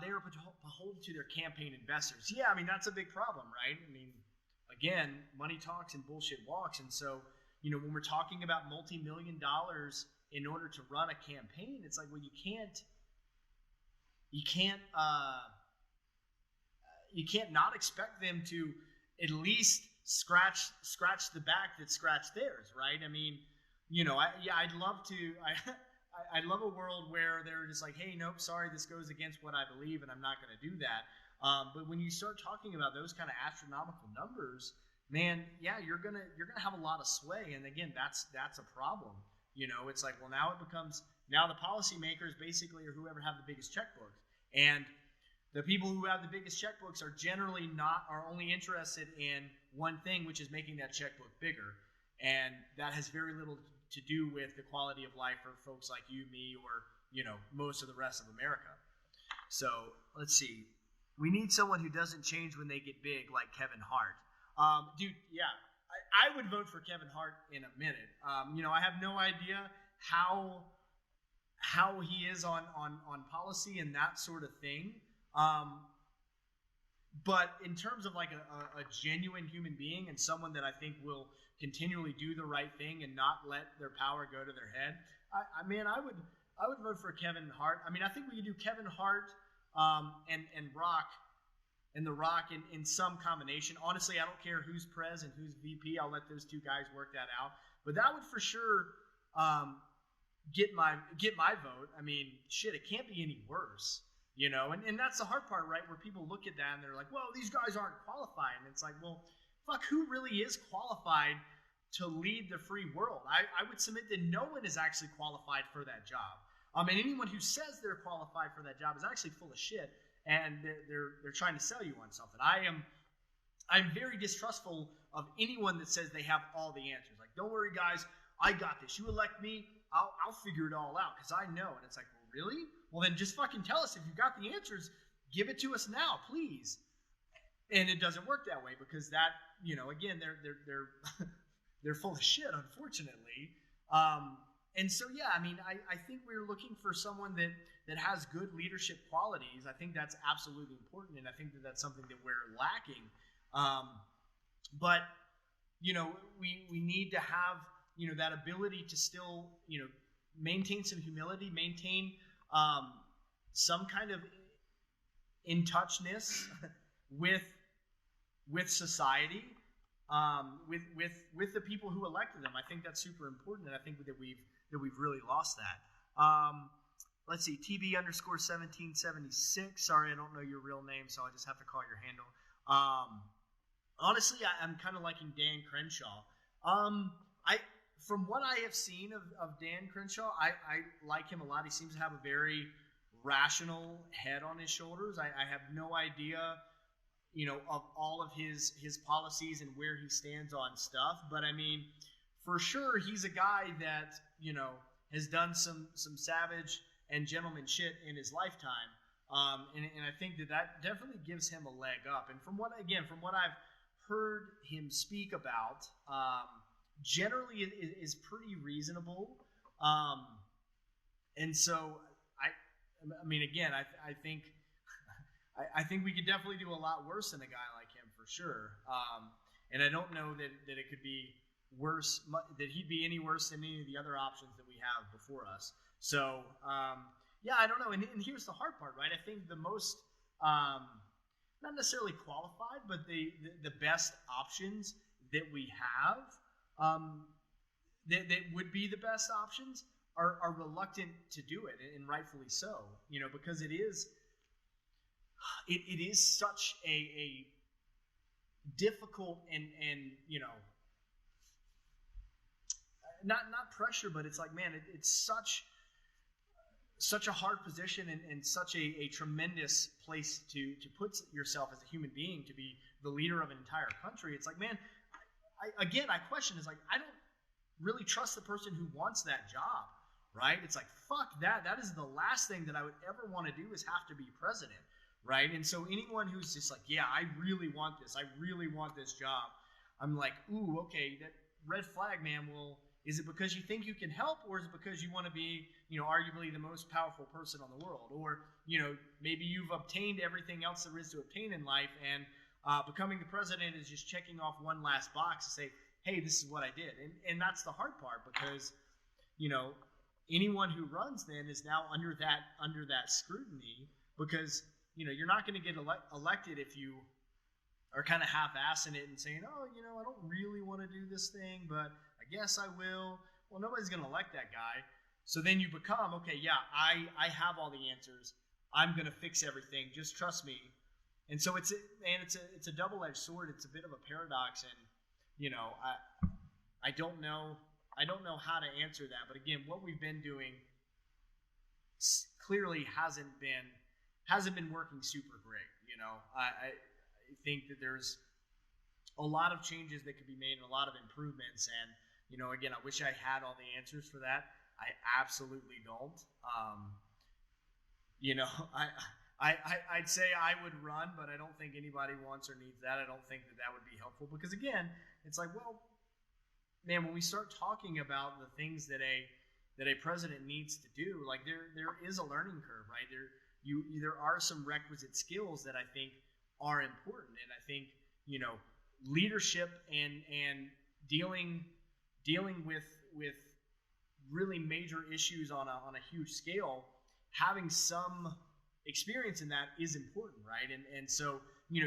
They are beholden to their campaign investors. Yeah, I mean, that's a big problem, right? I mean, again, money talks and bullshit walks. And so, when we're talking about multi-million dollars in order to run a campaign, it's like, well, you can't not expect them to at least scratch the back that scratched theirs, right? I mean, I'd love a world where they're just like, hey, nope, sorry, this goes against what I believe, and I'm not going to do that. But when you start talking about those kind of astronomical numbers, man, yeah, you're gonna have a lot of sway, and again, that's a problem. It's like, well, now the policymakers basically are whoever have the biggest checkbooks, and the people who have the biggest checkbooks are generally are only interested in one thing, which is making that checkbook bigger, and that has very little to do with the quality of life for folks like you, me, or most of the rest of America. So let's see. We need someone who doesn't change when they get big, like Kevin Hart. Dude, yeah, I would vote for Kevin Hart in a minute. I have no idea how he is on policy and that sort of thing. But in terms of like a genuine human being and someone that I think will continually do the right thing and not let their power go to their head, I would vote for Kevin Hart. I mean, I think we could do Kevin Hart and Rock and The Rock in some combination. Honestly, I don't care who's pres and who's VP. I'll let those two guys work that out. But that would for sure get my vote. I mean, shit, it can't be any worse. And that's the hard part, right? Where people look at that and they're like, well, these guys aren't qualified. And it's like, well, fuck, who really is qualified to lead the free world? I would submit that no one is actually qualified for that job. And anyone who says they're qualified for that job is actually full of shit, and they're trying to sell you on something. I'm very distrustful of anyone that says they have all the answers. Like, don't worry, guys, I got this. You elect me, I'll figure it all out because I know. And it's like, well, really? Well, then just fucking tell us if you got the answers. Give it to us now, please. And it doesn't work that way because that, again, they're full of shit, unfortunately. And so, yeah, I mean, I think we're looking for someone that has good leadership qualities. I think that's absolutely important, and I think that that's something that we're lacking. But, we need to have, that ability to still, maintain some humility, maintain some kind of in-touchness with society, with the people who elected them. I think that's super important, and I think that we've really lost that. Let's see, TB_1776. Sorry, I don't know your real name, so I just have to call your handle. Honestly, I'm kind of liking Dan Crenshaw. From what I have seen of Dan Crenshaw, I like him a lot. He seems to have a very rational head on his shoulders. I have no idea, of all of his policies and where he stands on stuff. But I mean, for sure, he's a guy that, has done some savage and gentleman shit in his lifetime. And I think that definitely gives him a leg up. And from what I've heard him speak about, generally it is pretty reasonable. And so I mean, again, I think we could definitely do a lot worse than a guy like him for sure. And I don't know that it could be worse, that he'd be any worse than any of the other options that we have before us. So, yeah, I don't know. And here's the hard part, right? I think the most, not necessarily qualified, but the best options that we have, that would be the best options, are reluctant to do it, and rightfully so, because it is, it is such a difficult and not pressure, but it's like, man, it's such a hard position and such a tremendous place to put yourself as a human being, to be the leader of an entire country. It's like, man, I question, is like, I don't really trust the person who wants that job, right? It's like, fuck that. That is the last thing that I would ever want to do, is have to be president, right? And so anyone who's just like, yeah, I really want this. I really want this job. I'm like, ooh, okay, that red flag, man. Well, is it because you think you can help, or is it because you want to be, arguably the most powerful person on the world? Or, maybe you've obtained everything else there is to obtain in life, and becoming the president is just checking off one last box to say, hey, this is what I did. And that's the hard part, because, anyone who runs then is now under that scrutiny, because, you're not going to get elected if you are kind of half-assing it and saying, oh, I don't really want to do this thing, but I guess I will. Well, nobody's going to elect that guy. So then you become, okay, yeah, I have all the answers. I'm going to fix everything. Just trust me. And so it's a double-edged sword. It's a bit of a paradox, and I don't know how to answer that. But again, what we've been doing clearly hasn't been working super great. I think that there's a lot of changes that could be made and a lot of improvements. And, again, I wish I had all the answers for that. I absolutely don't. I'd say I would run, but I don't think anybody wants or needs that. I don't think that would be helpful, because, again, it's like, well, man, when we start talking about the things that a president needs to do, like there is a learning curve, right? There are some requisite skills that I think are important, and I think leadership and dealing with really major issues on a huge scale, having some experience in that is important, right? And so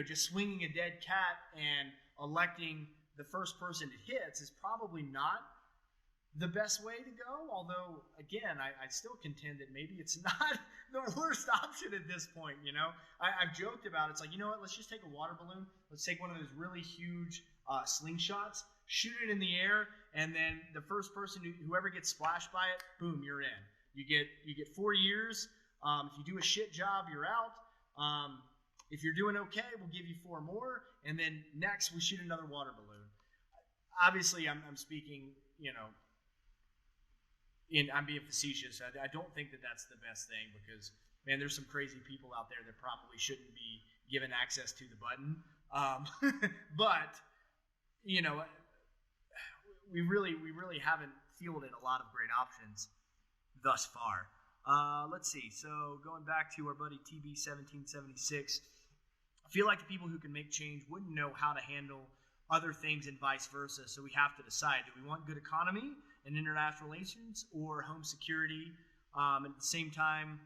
just swinging a dead cat and electing the first person it hits is probably not the best way to go. Although, again, I still contend that maybe it's not the worst option at this point. I've joked about it. It's like, you know what? Let's just take a water balloon. Let's take one of those really huge slingshots, shoot it in the air, and then the first person, whoever gets splashed by it, boom, you're in. You get 4 years. If you do a shit job, you're out. If you're doing okay, we'll give you 4 more, and then next we shoot another water balloon. Obviously, I'm speaking, I'm being facetious. I don't think that that's the best thing, because, man, there's some crazy people out there that probably shouldn't be given access to the button. But, we really haven't fielded a lot of great options thus far. Let's see. So going back to our buddy TB1776, I feel like the people who can make change wouldn't know how to handle other things and vice versa. So we have to decide, do we want good economy and international relations, or home security? At the same time,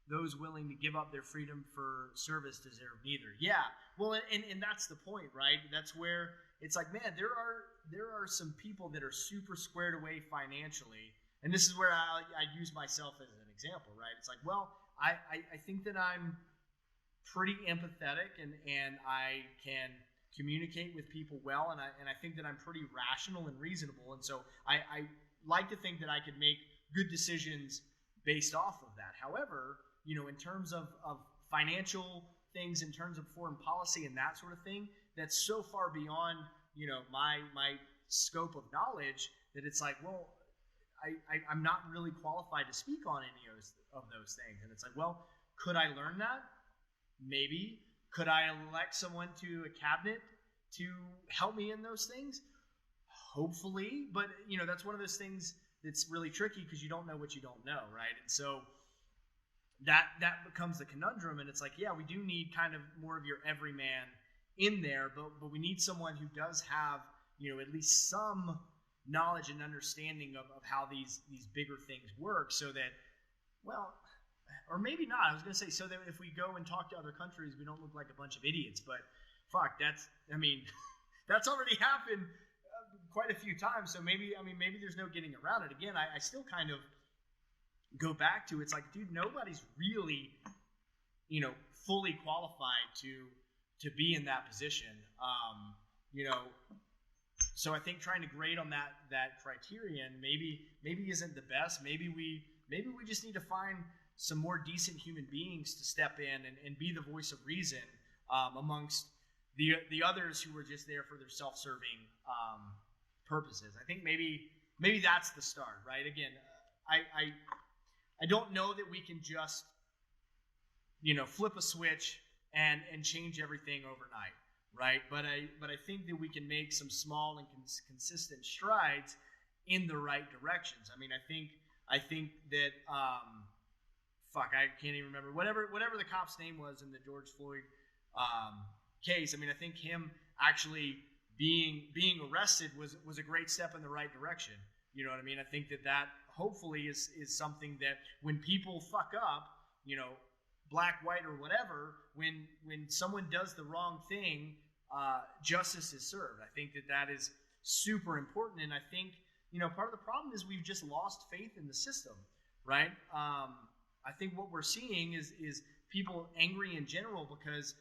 those willing to give up their freedom for service deserve neither. Yeah. Well, and that's the point, right? That's where it's like, man, there are some people that are super squared away financially. And this is where I use myself as an example, right? It's like, well, I think that I'm pretty empathetic and I can communicate with people well, and I think that I'm pretty rational and reasonable, and so I like to think that I could make good decisions based off of that. However, in terms of financial things, in terms of foreign policy and that sort of thing, that's so far beyond my scope of knowledge that it's like, well, I'm not really qualified to speak on any of those things. And it's like, well, could I learn that? Maybe. Could I elect someone to a cabinet to help me in those things? Hopefully. But, that's one of those things that's really tricky, because you don't know what you don't know, right? And so that becomes the conundrum. And it's like, yeah, we do need kind of more of your everyman in there, but we need someone who does have, at least some knowledge and understanding of how these bigger things work, so that, well, or maybe not. I was going to say, so that if we go and talk to other countries, we don't look like a bunch of idiots. But fuck, that's already happened quite a few times. So maybe there's no getting around it. Again, I still kind of go back to, it's like, dude, nobody's really, fully qualified to be in that position. So I think trying to grade on that criterion maybe isn't the best. Maybe we just need to find some more decent human beings to step in and be the voice of reason amongst the others who were just there for their self-serving purposes. I think maybe that's the start, right? Again, I don't know that we can just flip a switch and change everything overnight, right? But I think that we can make some small and consistent strides in the right directions. I mean, I think that I can't even remember whatever the cop's name was in the George Floyd case. I mean, I think him actually being arrested was a great step in the right direction. You know what I mean? I think that hopefully is something that when people fuck up, black, white, or whatever, when someone does the wrong thing, justice is served. I think that is super important, and I think part of the problem is we've just lost faith in the system, right? I think what we're seeing is people angry in general because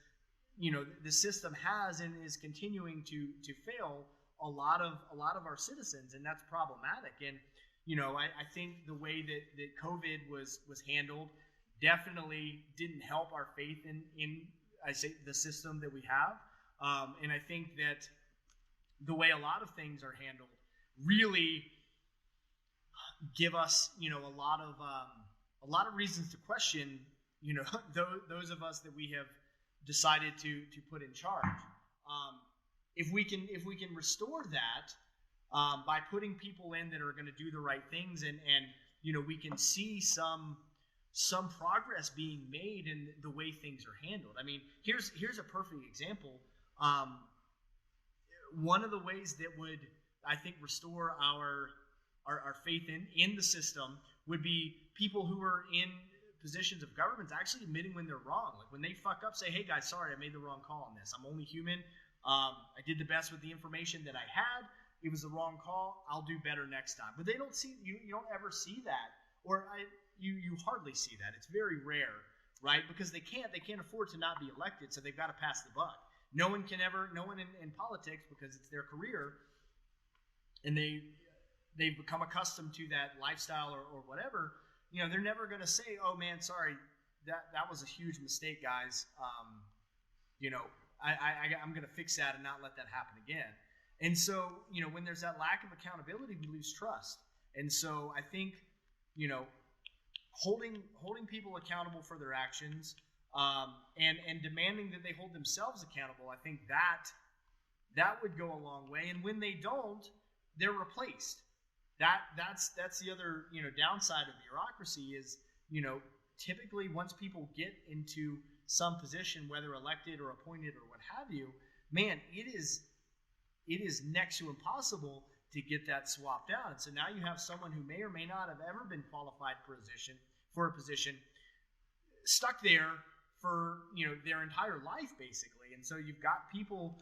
the system has and is continuing to fail a lot of our citizens, and that's problematic. And I think the way that COVID was handled definitely didn't help our faith in the system that we have. And I think that the way a lot of things are handled really give us a lot of reasons to question those of us that we have decided to put in charge. If we can restore that by putting people in that are going to do the right things, and we can see some progress being made in the way things are handled. I mean, here's a perfect example. One of the ways that would, I think, restore our faith in the system would be people who are in positions of government actually admitting when they're wrong. Like when they fuck up, say, hey guys, sorry, I made the wrong call on this. I'm only human. I did the best with the information that I had. It was the wrong call. I'll do better next time. But they don't see, you don't ever see that. Or you hardly see that. It's very rare, right? Because they can't afford to not be elected, so they've got to pass the buck. No one in politics, because it's their career, and they've become accustomed to that lifestyle or whatever, they're never going to say, oh man, sorry, that was a huge mistake, guys. I'm going to fix that and not let that happen again. And so, when there's that lack of accountability, we lose trust. And so I think, holding people accountable for their actions, and demanding that they hold themselves accountable, I think that would go a long way. And when they don't, they're replaced. That's the other downside of bureaucracy is typically once people get into some position, whether elected or appointed or what have you, man, it is next to impossible to get that swapped out. And so now you have someone who may or may not have ever been qualified for a position stuck there for their entire life basically. And so you've got people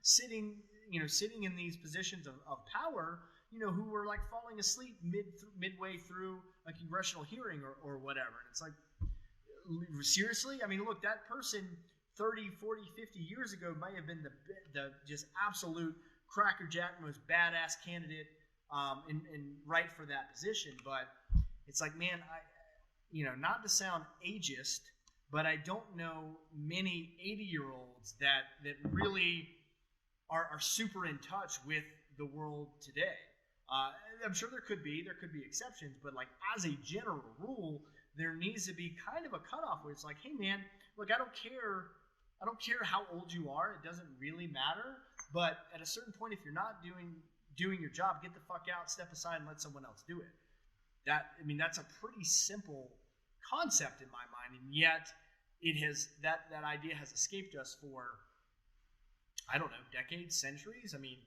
sitting in these positions of power, who were like falling asleep midway through a congressional hearing or whatever. And it's like, seriously? I mean, look, that person 30, 40, 50 years ago might have been the just absolute crackerjack, most badass candidate and right for that position. But it's like, man, not to sound ageist, but I don't know many 80-year-olds that really are super in touch with the world today. I'm sure there could be exceptions, but like as a general rule, there needs to be kind of a cutoff where it's like, hey man, look, I don't care how old you are, it doesn't really matter. But at a certain point, if you're not doing your job, get the fuck out, step aside, and let someone else do it. That's a pretty simple concept in my mind, and yet it has that idea has escaped us for, I don't know, decades, centuries. I mean,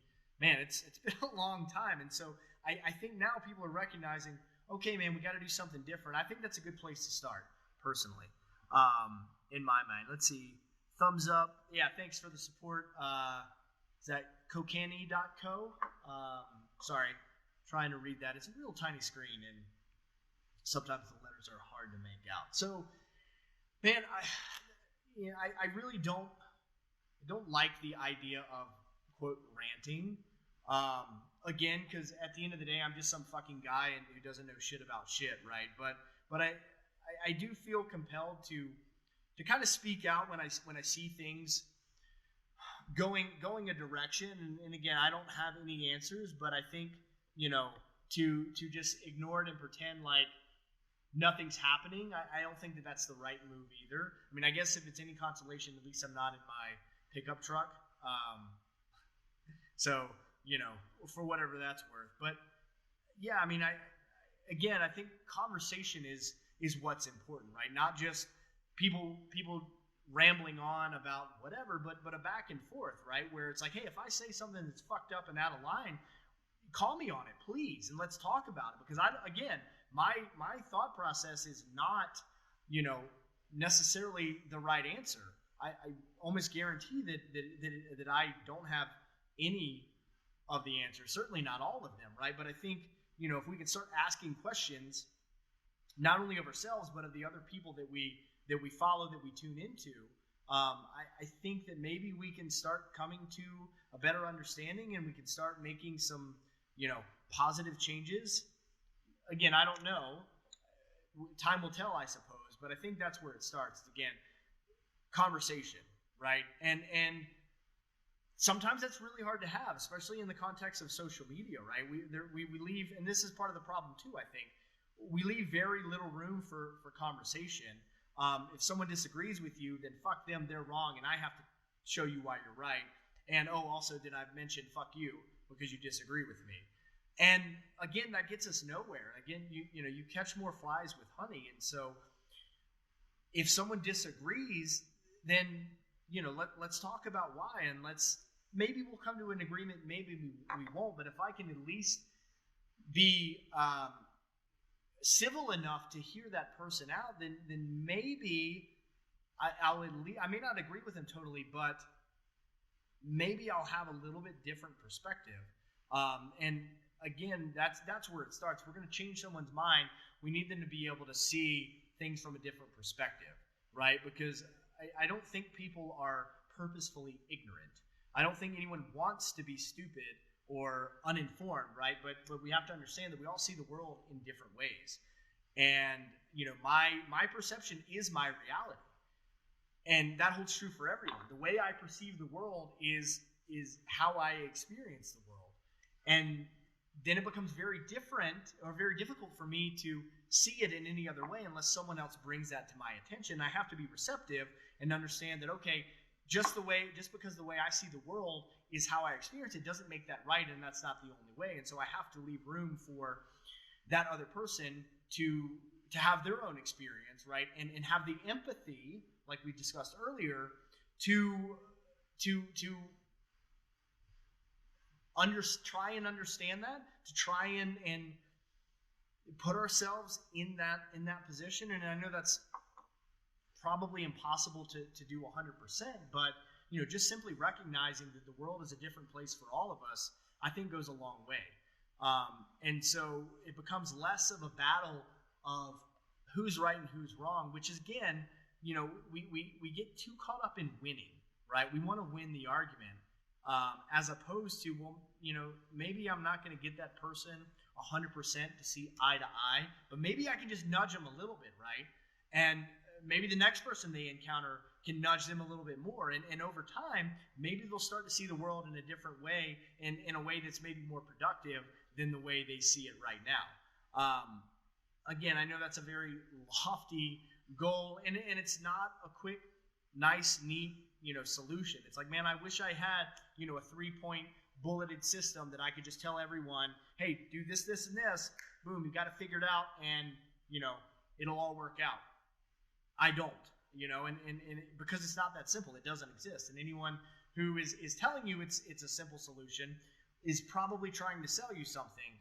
man, it's been a long time. And so I think now people are recognizing, okay, man, we got to do something different. I think that's a good place to start, personally, in my mind. Let's see. Thumbs up. Yeah, thanks for the support. Is that kokani.co? Sorry, trying to read that. It's a real tiny screen, and sometimes the letters are hard to make out. So, man, I really don't like the idea of, quote, ranting. Again, because at the end of the day, I'm just some fucking guy who doesn't know shit about shit, right? But I do feel compelled to kind of speak out when I see things going a direction. And again, I don't have any answers, but I think, to just ignore it and pretend like nothing's happening, I don't think that's the right move either. I mean, I guess if it's any consolation, at least I'm not in my pickup truck. So, for whatever that's worth. But yeah, I mean, I think conversation is what's important, right? Not just people rambling on about whatever, but a back and forth, right? Where it's like, hey, if I say something that's fucked up and out of line, call me on it, please, and let's talk about it. Because my thought process is not, necessarily the right answer. I almost guarantee that I don't have any of the answers, certainly not all of them, right? But I think, if we can start asking questions, not only of ourselves, but of the other people that we follow, that we tune into, I think that maybe we can start coming to a better understanding, and we can start making some, positive changes. Again, I don't know. Time will tell, I suppose, but I think that's where it starts. Again, conversation, right? And sometimes that's really hard to have, especially in the context of social media, right? We leave, and this is part of the problem too, I think. We leave very little room for conversation. If someone disagrees with you, then fuck them, they're wrong, and I have to show you why you're right. And also, did I mention fuck you because you disagree with me? And again, that gets us nowhere. Again, you catch more flies with honey. And so if someone disagrees, then, let's talk about why, and maybe we'll come to an agreement, maybe we won't, but if I can at least be civil enough to hear that person out, then maybe I'll at least, I may not agree with them totally, but maybe I'll have a little bit different perspective. And again, that's where it starts. We're going to change someone's mind. We need them to be able to see things from a different perspective, right? Because I don't think people are purposefully ignorant. I don't think anyone wants to be stupid or uninformed, right? But we have to understand that we all see the world in different ways. And, my perception is my reality. And that holds true for everyone. The way I perceive the world is how I experience the world. And then it becomes very different or very difficult for me to see it in any other way unless someone else brings that to my attention. I have to be receptive and understand that, okay, just because the way I see the world is how I experience it doesn't make that right, and that's not the only way. And so I have to leave room for that other person to have their own experience, right? And have the empathy, like we discussed earlier, to try and understand that, to try and put ourselves in that position. And I know that's probably impossible to do 100%, but just simply recognizing that the world is a different place for all of us, I think goes a long way. And so it becomes less of a battle of who's right and who's wrong, which is, again, we get too caught up in winning, right? We want to win the argument, as opposed to, well, maybe I'm not going to get that person 100% to see eye to eye, but maybe I can just nudge them a little bit, right? And maybe the next person they encounter can nudge them a little bit more. And over time, maybe they'll start to see the world in a different way, and in a way that's maybe more productive than the way they see it right now. Again, I know that's a very lofty goal, and it's not a quick, nice, neat, solution. It's like, man, I wish I had, a 3-point bulleted system that I could just tell everyone, hey, do this, this, and this. Boom, you got it figured out, and, it'll all work out. I don't, and because it's not that simple. It doesn't exist. And anyone who is telling you it's a simple solution is probably trying to sell you something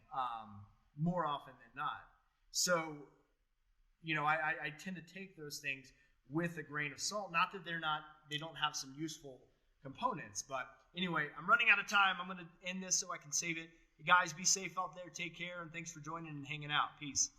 more often than not. So, I tend to take those things with a grain of salt. Not that they don't have some useful components. But anyway, I'm running out of time. I'm going to end this so I can save it. You guys, be safe out there. Take care. And thanks for joining and hanging out. Peace.